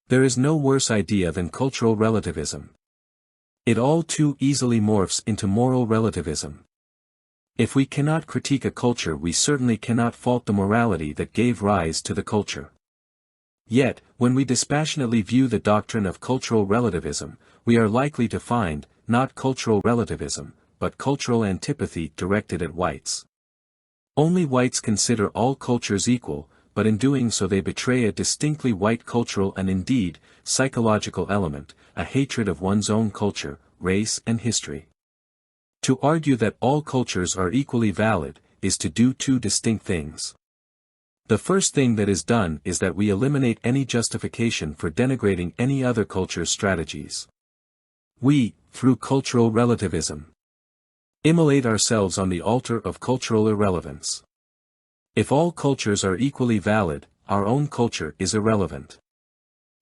There is no worse idea than cultural relativism. It all too easily morphs into moral relativism. If we cannot critique a culture, we certainly cannot fault the morality that gave rise to the culture. Yet, when we dispassionately view the doctrine of cultural relativism, we are likely to find, not cultural relativism, but cultural antipathy directed at whites. Only whites consider all cultures equal, but in doing so they betray a distinctly white cultural and indeed, psychological element, a hatred of one's own culture, race and history. To argue that all cultures are equally valid, is to do two distinct things. The first thing that is done is that we eliminate any justification for denigrating any other culture's strategies. We, through cultural relativism, immolate ourselves on the altar of cultural irrelevance. If all cultures are equally valid, our own culture is irrelevant.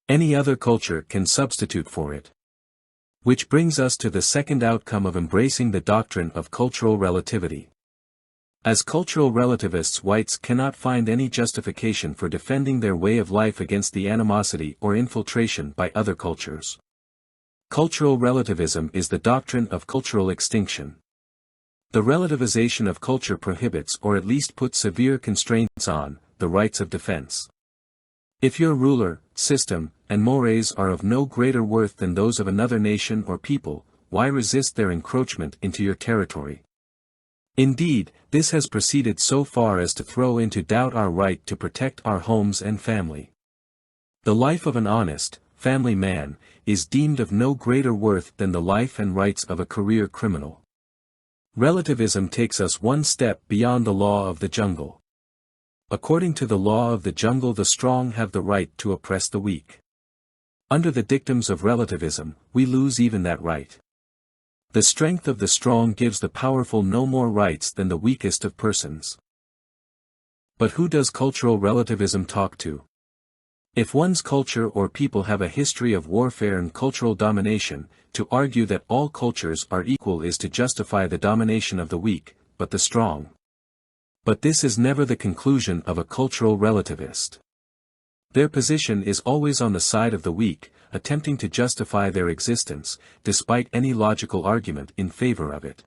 Any other culture can substitute for it. Which brings us to the second outcome of embracing the doctrine of cultural relativity. As cultural relativists, whites cannot find any justification for defending their way of life against the animosity or infiltration by other cultures. Cultural relativism is the doctrine of cultural extinction. The relativization of culture prohibits or at least puts severe constraints on the rights of defense. If your ruler, system, and mores are of no greater worth than those of another nation or people, why resist their encroachment into your territory? Indeed, this has proceeded so far as to throw into doubt our right to protect our homes and family. The life of an honest, family man, is deemed of no greater worth than the life and rights of a career criminal. Relativism takes us one step beyond the law of the jungle. According to the law of the jungle, the strong have the right to oppress the weak. Under the dictums of relativism, we lose even that right. The strength of the strong gives the powerful no more rights than the weakest of persons. But who does cultural relativism talk to? If one's culture or people have a history of warfare and cultural domination, to argue that all cultures are equal is to justify the domination of the weak, but the strong. But this is never the conclusion of a cultural relativist. Their position is always on the side of the weak, attempting to justify their existence, despite any logical argument in favor of it.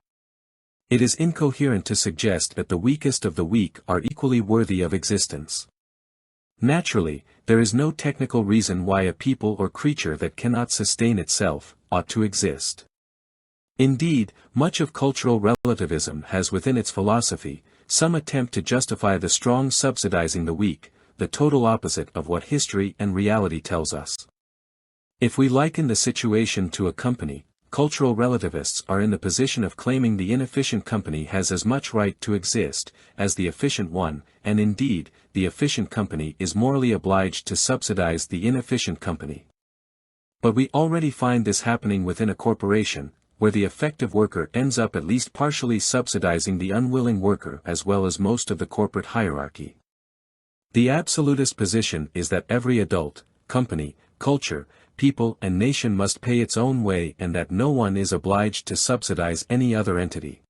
It is incoherent to suggest that the weakest of the weak are equally worthy of existence. Naturally, there is no technical reason why a people or creature that cannot sustain itself, ought to exist. Indeed, much of cultural relativism has within its philosophy, some attempt to justify the strong subsidizing the weak, the total opposite of what history and reality tells us. If we liken the situation to a company, cultural relativists are in the position of claiming the inefficient company has as much right to exist as the efficient one, and indeed, the efficient company is morally obliged to subsidize the inefficient company. But we already find this happening within a corporation, where the effective worker ends up at least partially subsidizing the unwilling worker as well as most of the corporate hierarchy. The absolutist position is that every adult, company, culture, people and nation must pay its own way and that no one is obliged to subsidize any other entity.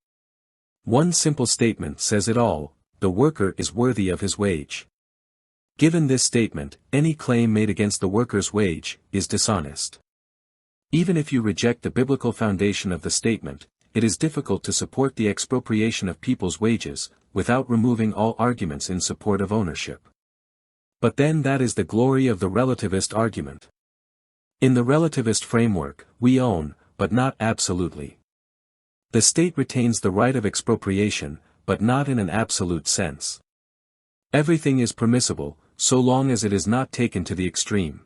One simple statement says it all: the worker is worthy of his wage. Given this statement, any claim made against the worker's wage is dishonest. Even if you reject the biblical foundation of the statement, it is difficult to support the expropriation of people's wages, without removing all arguments in support of ownership. But then that is the glory of the relativist argument. In the relativist framework, we own, but not absolutely. The state retains the right of expropriation, but not in an absolute sense. Everything is permissible, so long as it is not taken to the extreme.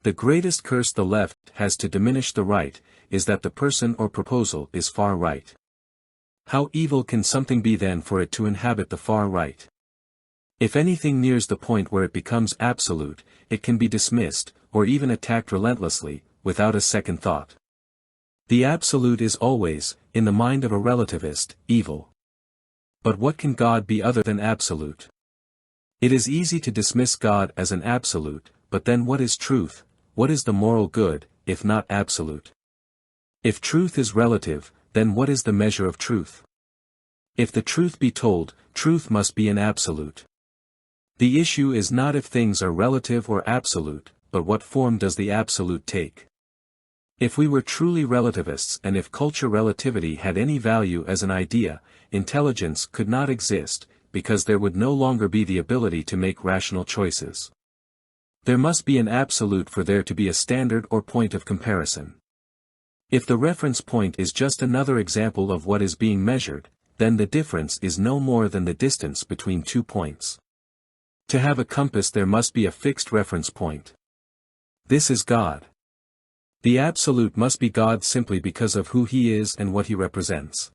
The greatest curse the left has to diminish the right, is that the person or proposal is far right. How evil can something be then for it to inhabit the far right? If anything nears the point where it becomes absolute, it can be dismissed, or even attacked relentlessly, without a second thought. The absolute is always, in the mind of a relativist, evil. But what can God be other than absolute? It is easy to dismiss God as an absolute, but then what is truth? What is the moral good, if not absolute? If truth is relative, then what is the measure of truth? If the truth be told, truth must be an absolute. The issue is not if things are relative or absolute, but what form does the absolute take? If we were truly relativists and if culture relativity had any value as an idea, intelligence could not exist, because there would no longer be the ability to make rational choices. There must be an absolute for there to be a standard or point of comparison. If the reference point is just another example of what is being measured, then the difference is no more than the distance between 2 points. To have a compass there must be a fixed reference point. This is God. The absolute must be God simply because of who he is and what he represents.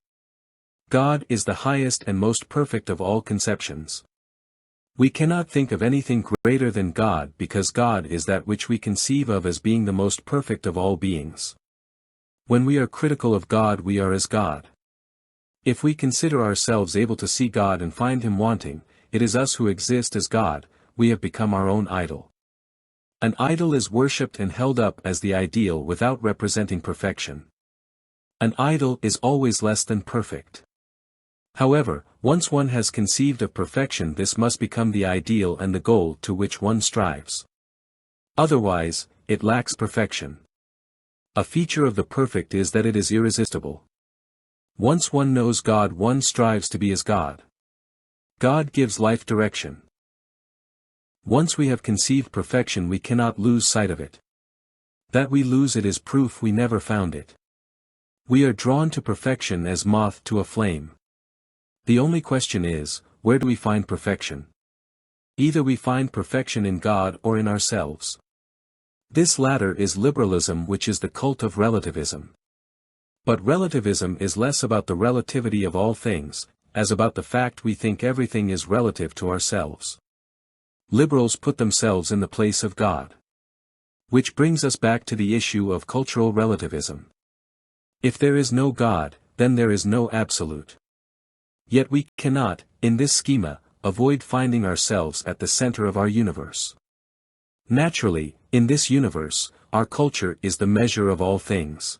God is the highest and most perfect of all conceptions. We cannot think of anything greater than God because God is that which we conceive of as being the most perfect of all beings. When we are critical of God we are as God. If we consider ourselves able to see God and find him wanting, it is us who exist as God, we have become our own idol. An idol is worshipped and held up as the ideal without representing perfection. An idol is always less than perfect. However, once one has conceived of perfection this must become the ideal and the goal to which one strives. Otherwise, it lacks perfection. A feature of the perfect is that it is irresistible. Once one knows God one strives to be as God. God gives life direction. Once we have conceived perfection we cannot lose sight of it. That we lose it is proof we never found it. We are drawn to perfection as moth to a flame. The only question is, where do we find perfection? Either we find perfection in God or in ourselves. This latter is liberalism, which is the cult of relativism. But relativism is less about the relativity of all things, as about the fact we think everything is relative to ourselves. Liberals put themselves in the place of God. Which brings us back to the issue of cultural relativism. If there is no God, then there is no absolute. Yet we cannot, in this schema, avoid finding ourselves at the center of our universe. Naturally, in this universe, our culture is the measure of all things.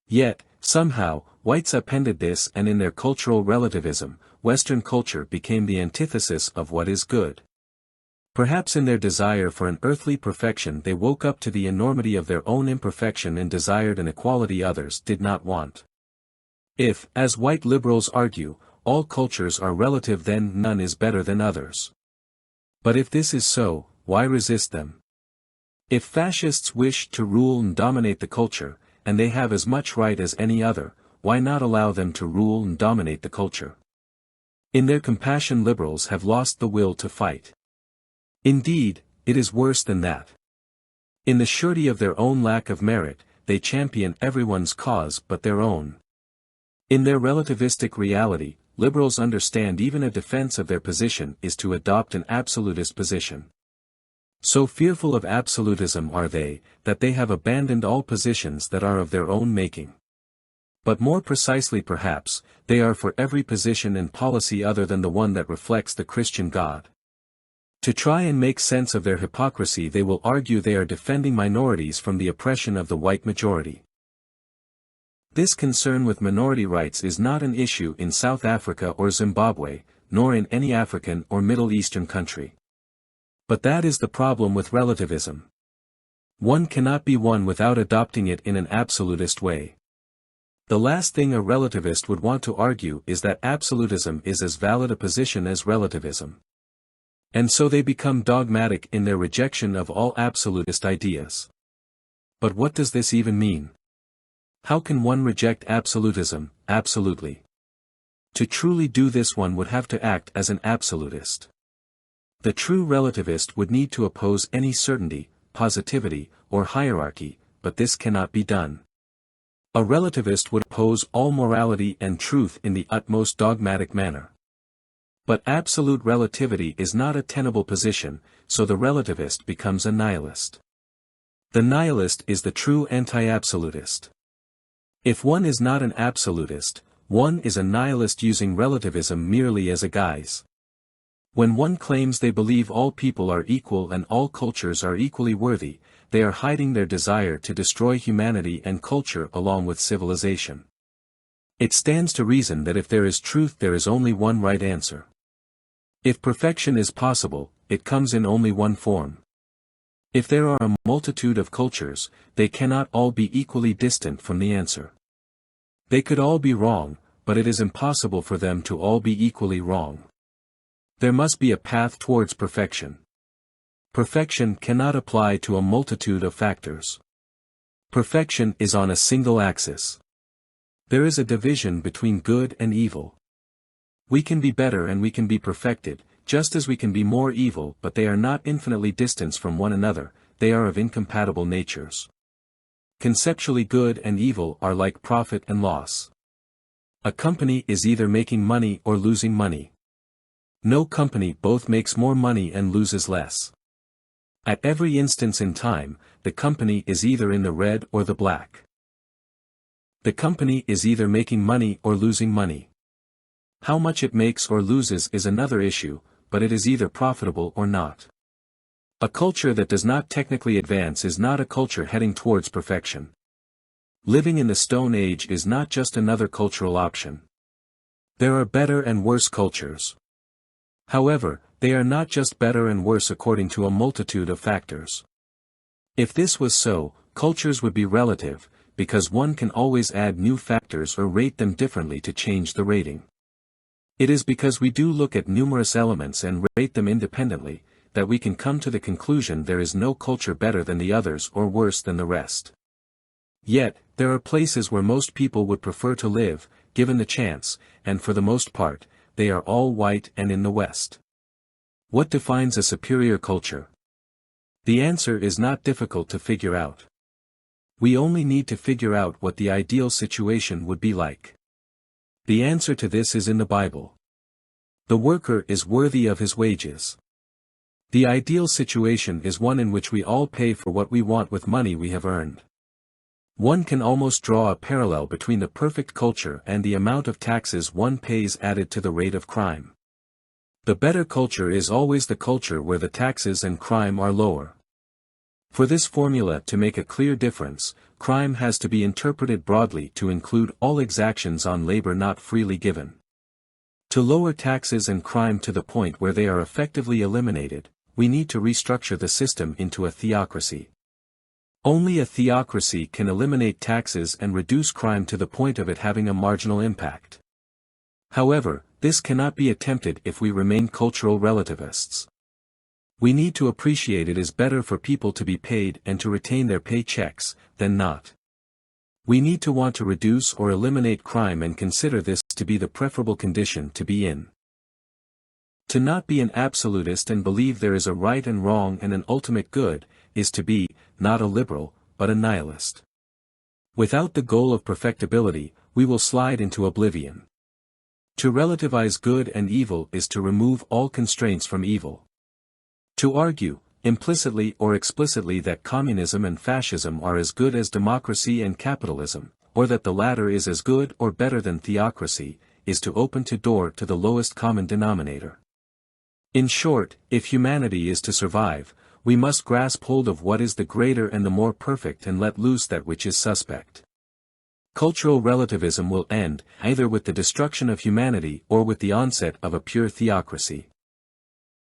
Yet, somehow, whites appended this and in their cultural relativism, Western culture became the antithesis of what is good. Perhaps in their desire for an earthly perfection they woke up to the enormity of their own imperfection and desired an equality others did not want. If, as white liberals argue, all cultures are relative then none is better than others. But if this is so, why resist them? If fascists wish to rule and dominate the culture, and they have as much right as any other, why not allow them to rule and dominate the culture? In their compassion liberals have lost the will to fight. Indeed, it is worse than that. In the surety of their own lack of merit, they champion everyone's cause but their own. In their relativistic reality, liberals understand even a defense of their position is to adopt an absolutist position. So fearful of absolutism are they, that they have abandoned all positions that are of their own making. But more precisely perhaps, they are for every position and policy other than the one that reflects the Christian God. To try and make sense of their hypocrisy they will argue they are defending minorities from the oppression of the white majority. This concern with minority rights is not an issue in South Africa or Zimbabwe, nor in any African or Middle Eastern country. But that is the problem with relativism. One cannot be one without adopting it in an absolutist way. The last thing a relativist would want to argue is that absolutism is as valid a position as relativism. And so they become dogmatic in their rejection of all absolutist ideas. But what does this even mean? How can one reject absolutism, absolutely? To truly do this one would have to act as an absolutist. The true relativist would need to oppose any certainty, positivity, or hierarchy, but this cannot be done. A relativist would oppose all morality and truth in the utmost dogmatic manner. But absolute relativity is not a tenable position, so the relativist becomes a nihilist. The nihilist is the true anti-absolutist. If one is not an absolutist, one is a nihilist using relativism merely as a guise. When one claims they believe all people are equal and all cultures are equally worthy, they are hiding their desire to destroy humanity and culture along with civilization. It stands to reason that if there is truth there is only one right answer. If perfection is possible, it comes in only one form. If there are a multitude of cultures, they cannot all be equally distant from the answer. They could all be wrong, but it is impossible for them to all be equally wrong. There must be a path towards perfection. Perfection cannot apply to a multitude of factors. Perfection is on a single axis. There is a division between good and evil. We can be better and we can be perfected, just as we can be more evil, but they are not infinitely distant from one another, they are of incompatible natures. Conceptually good and evil are like profit and loss. A company is either making money or losing money. No company both makes more money and loses less. At every instance in time, the company is either in the red or the black. The company is either making money or losing money. How much it makes or loses is another issue, but it is either profitable or not. A culture that does not technically advance is not a culture heading towards perfection. Living in the Stone Age is not just another cultural option. There are better and worse cultures. However, they are not just better and worse according to a multitude of factors. If this was so, cultures would be relative, because one can always add new factors or rate them differently to change the rating. It is because we do look at numerous elements and rate them independently, that we can come to the conclusion there is no culture better than the others or worse than the rest. Yet, there are places where most people would prefer to live, given the chance, and for the most part, they are all white and in the West. What defines a superior culture? The answer is not difficult to figure out. We only need to figure out what the ideal situation would be like. The answer to this is in the Bible. The worker is worthy of his wages. The ideal situation is one in which we all pay for what we want with money we have earned. One can almost draw a parallel between the perfect culture and the amount of taxes one pays added to the rate of crime. The better culture is always the culture where the taxes and crime are lower. For this formula to make a clear difference, crime has to be interpreted broadly to include all exactions on labor not freely given. To lower taxes and crime to the point where they are effectively eliminated, we need to restructure the system into a theocracy. Only a theocracy can eliminate taxes and reduce crime to the point of it having a marginal impact. However, this cannot be attempted if we remain cultural relativists. We need to appreciate it is better for people to be paid and to retain their paychecks, than not. We need to want to reduce or eliminate crime and consider this to be the preferable condition to be in. To not be an absolutist and believe there is a right and wrong and an ultimate good, is to be, not a liberal, but a nihilist. Without the goal of perfectibility, we will slide into oblivion. To relativize good and evil is to remove all constraints from evil. To argue, implicitly or explicitly that communism and fascism are as good as democracy and capitalism, or that the latter is as good or better than theocracy, is to open the door to the lowest common denominator. In short, if humanity is to survive, we must grasp hold of what is the greater and the more perfect and let loose that which is suspect. Cultural relativism will end either with the destruction of humanity or with the onset of a pure theocracy.